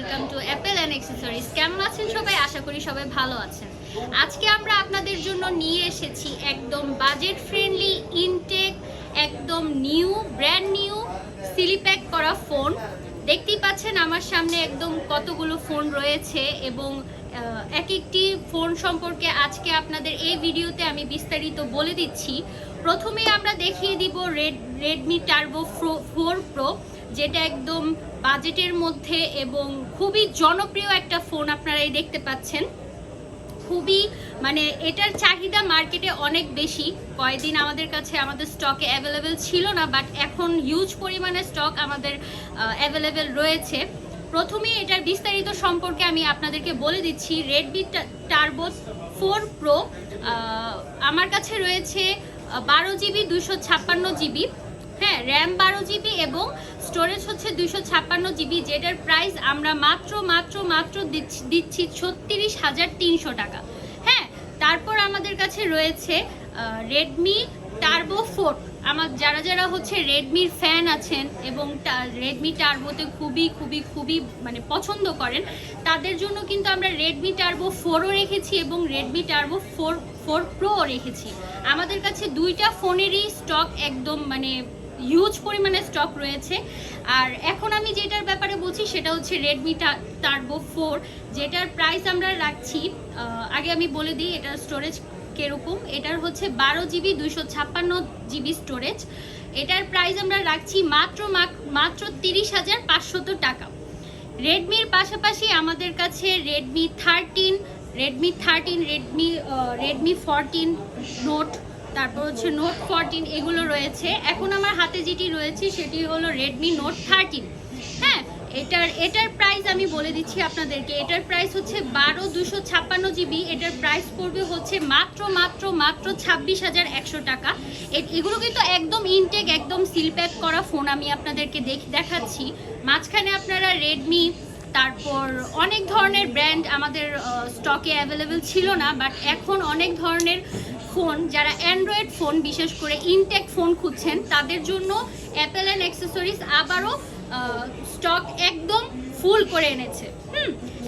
Welcome to Apple and accessories. কেমন আছেন সবাই? আশা করি সবাই ভালো আছেন। আজকে আমরা আপনাদের জন্য নিয়ে এসেছি একদম বাজেট ফ্রেন্ডলি, ইনটেক, একদম ব্র্যান্ড নিউ সিলিপ্যাক করা ফোন। দেখতেই পাচ্ছেন আমার সামনে একদম কতগুলো ফোন রয়েছে এবং এক একটি ফোন সম্পর্কে আজকে আপনাদের এই ভিডিওতে আমি বিস্তারিত বলে দিচ্ছি। প্রথমে আমরা দেখিয়ে দিব রেডমি টার্বো 4 প্রো, যেটা একদম বাজেটের মধ্যে এবং খুবই জনপ্রিয় একটা ফোন। আপনারা এই দেখতে পাচ্ছেন, খুবই এটার চাহিদা মার্কেটে অনেক বেশি। কয়েকদিন আমাদের কাছে আমাদের স্টকে অ্যাভেলেবেল ছিল না, বাট এখন হিউজ পরিমাণে স্টক আমাদের অ্যাভেলেবেল রয়েছে। প্রথমে এটার বিস্তারিত সম্পর্কে আমি আপনাদেরকে বলে দিচ্ছি। রেডমি টার্বো 4 প্রো আমার কাছে রয়েছে 12 জিবি 256 জিবি, হ্যাঁ, র্যাম 12 জিবি এবং স্টোরেজ হচ্ছে 256 জিবি, যেটার প্রাইস আমরা মাত্র দিচ্ছি 36,300 টাকা। হ্যাঁ, তারপর আমাদের কাছে রয়েছে রেডমি টার্বো 4। যারা হচ্ছে রেডমির ফ্যান আছেন এবং রেডমি টার্বোতে খুবই পছন্দ করেন, তাদের জন্য কিন্তু আমরা রেডমি টার্বো 4ও রেখেছি এবং রেডমি টার্বো 4 প্রোও রেখেছি। আমাদের কাছে দুইটা ফোনেরই স্টক একদম হিউজ পরিমাণে স্টক রয়েছে। আর এখন আমি যেটার ব্যাপারে বলছি সেটা হচ্ছে রেডমি টার্বো 4, যেটার প্রাইস আমরা রাখছি, আগে আমি বলে দিই এটার স্টোরেজ কিরকম। এটার হচ্ছে 12 জিবি 256 জিবি স্টোরেজ। এটার প্রাইস আমরা রাখছি মাত্র 30,500 টাকা। রেডমির পাশাপাশি আমাদের কাছে রেডমি 13, রেডমি 14 নোট, তারপর হচ্ছে নোট 14, এগুলো রয়েছে। এখন আমার হাতে যেটি রয়েছে সেটি হলো রেডমি নোট 13। হ্যাঁ, এটার প্রাইস আমি বলে দিচ্ছি আপনাদেরকে। এটার প্রাইস হচ্ছে 12 256 জিবি। এটার প্রাইস পড়বে হচ্ছে মাত্র 26,100 টাকা। এগুলো কিন্তু একদম ইনটেক, একদম সিলপ্যাক করা ফোন আমি আপনাদেরকে দেখাচ্ছি। মাঝখানে আপনারা রেডমি, তারপর অনেক ধরনের ব্র্যান্ড আমাদের স্টকে অ্যাভেলেবেল ছিল না, বাট এখন অনেক ধরনের ফোন, যারা অ্যান্ড্রয়েড ফোন বিশেষ করে ইনটেক ফোন খুঁজছেন তাদের জন্য অ্যাপেল অ্যান্ড অ্যাক্সেসরিজ আবারও স্টক একদম ফুল করে এনেছে।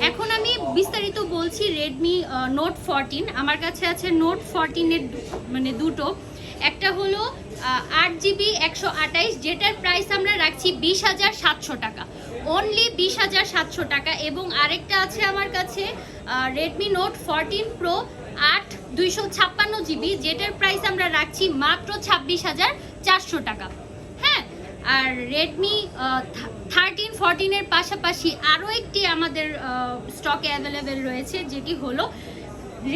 এখন আমি বিস্তারিত বলছি। রেডমি নোট 14 আমার কাছে আছে। নোট 14-এর দুটো, একটা হলো 8 জিবি 128, যেটার প্রাইস আমরা রাখছি 20,700 টাকা, অনলি 20,700 টাকা। এবং আরেকটা আছে আমার কাছে রেডমি নোট 14 প্রো 8 256 জিবি, যেটার প্রাইস আমরা রাখছি মাত্র 26,400 টাকা। হ্যাঁ, আর রেডমি 13 14-এর পাশাপাশি আরও একটি আমাদের স্টকে অ্যাভেলেবেল রয়েছে, যেটি হলো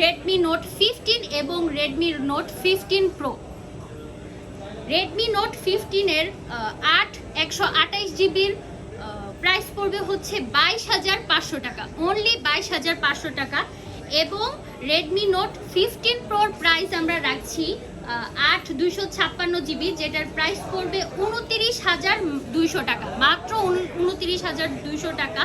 রেডমি নোট 15 এবং Redmi Note 15 Pro. Redmi Note 15-এর 8 128 জিবির প্রাইস পড়বে হচ্ছে 22,500 টাকা, অনলি 22,500 টাকা। এবং রেডমি নোট 15 প্রোর প্রাইস আমরা রাখছি 8 256 জিবি, যেটার প্রাইস পড়বে 29,200 টাকা, মাত্র 29,200 টাকা।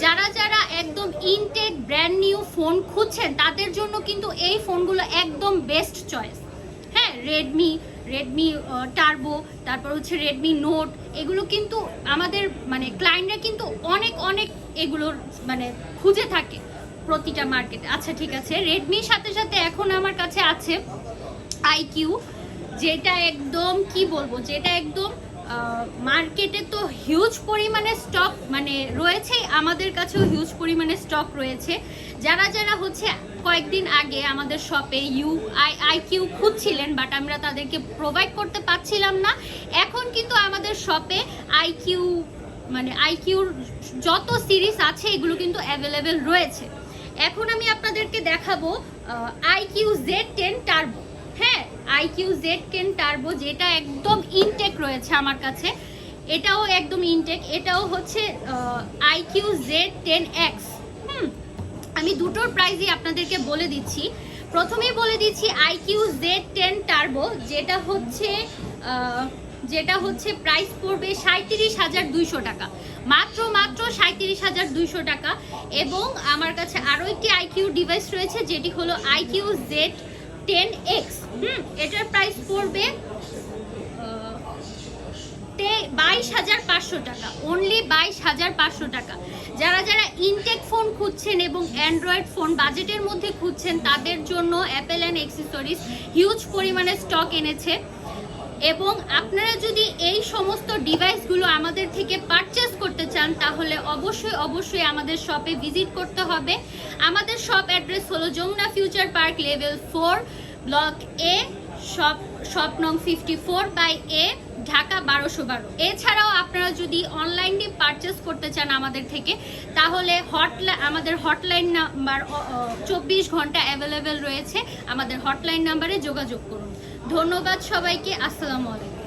যারা একদম ইনটেক ব্র্যান্ড নিউ ফোন খুঁজছেন তাদের জন্য কিন্তু এই ফোনগুলো একদম বেস্ট চয়েস। হ্যাঁ, রেডমি টার্বো, তারপর হচ্ছে রেডমি নোট, এগুলো কিন্তু আমাদের ক্লায়েন্টরা কিন্তু অনেক এগুলোর খুঁজে থাকে প্রতিটা মার্কেটে। আচ্ছা, ঠিক আছে। রেডমির সাথে এখন আমার কাছে আছে আইকিউ, যেটা একদম কি বলবো, যেটা একদম মার্কেটে তো হিউজ পরিমাণে স্টক রয়েছে, আমাদের কাছেও হিউজ পরিমাণে স্টক রয়েছে। যারা হচ্ছে কয়েকদিন আগে আমাদের শপে আইকিউ খুঁজছিলেন, বাট আমরা তাদেরকে প্রোভাইড করতে পারছিলাম না, এখন কিন্তু আমাদের শপে আইকিউর যত সিরিজ আছে এগুলো কিন্তু অ্যাভেলেবেল রয়েছে। এখন আমি আপনাদেরকে দেখাবো আইকিউ Z10 টার্বো। হ্যাঁ, আইকিউ Z10 টার্বো, যেটা একদম ইনটেক রয়েছে আমার কাছে, এটাও একদম ইনটেক। এটাও হচ্ছে আইকিউ Z10X। আমি দুটোর প্রাইসই আপনাদেরকে বলে দিচ্ছি। প্রথমেই বলে দিচ্ছি আইকিউ Z10 টার্বো, যেটা হচ্ছে প্রাইস পড়বে 37,200 টাকা, মাত্র 37,200 টাকা। এবং আমার কাছে আরও একটি আইকিউ ডিভাইস রয়েছে, যেটি হলো আইকিউ Z10X। এটার প্রাইস পড়বে মাত্র 22,500 টাকা, অনলি 22,500 টাকা। যারা যারা ইনটেক ফোন খুঁজছেন এবং অ্যান্ড্রয়েড ফোন বাজেটের মধ্যে খুঁজছেন তাদের জন্য অ্যাপেল অ্যান্ড অ্যাক্সেসরিজ হিউজ পরিমাণে স্টক এনেছে। এবং আপনারা যদি এই সমস্ত ডিভাইসগুলো আমাদের থেকে পারচেস করতে চান তাহলে অবশ্যই আমাদের শপে ভিজিট করতে হবে। আমাদের শপ অ্যাড্রেস হলো Jamuna future park level 4 block A, shop নং 54/A, ঢাকা 1212। এছাড়াও আপনারা যদি অনলাইনে পারচেস করতে চান আমাদের থেকে তাহলে আমাদের হটলাইন নাম্বার 24 ঘন্টা অ্যাভেলেবেল রয়েছে। আমাদের হটলাইন নাম্বারে যোগাযোগ করুন। ধন্যবাদ সবাইকে, আসসালামু আলাইকুম।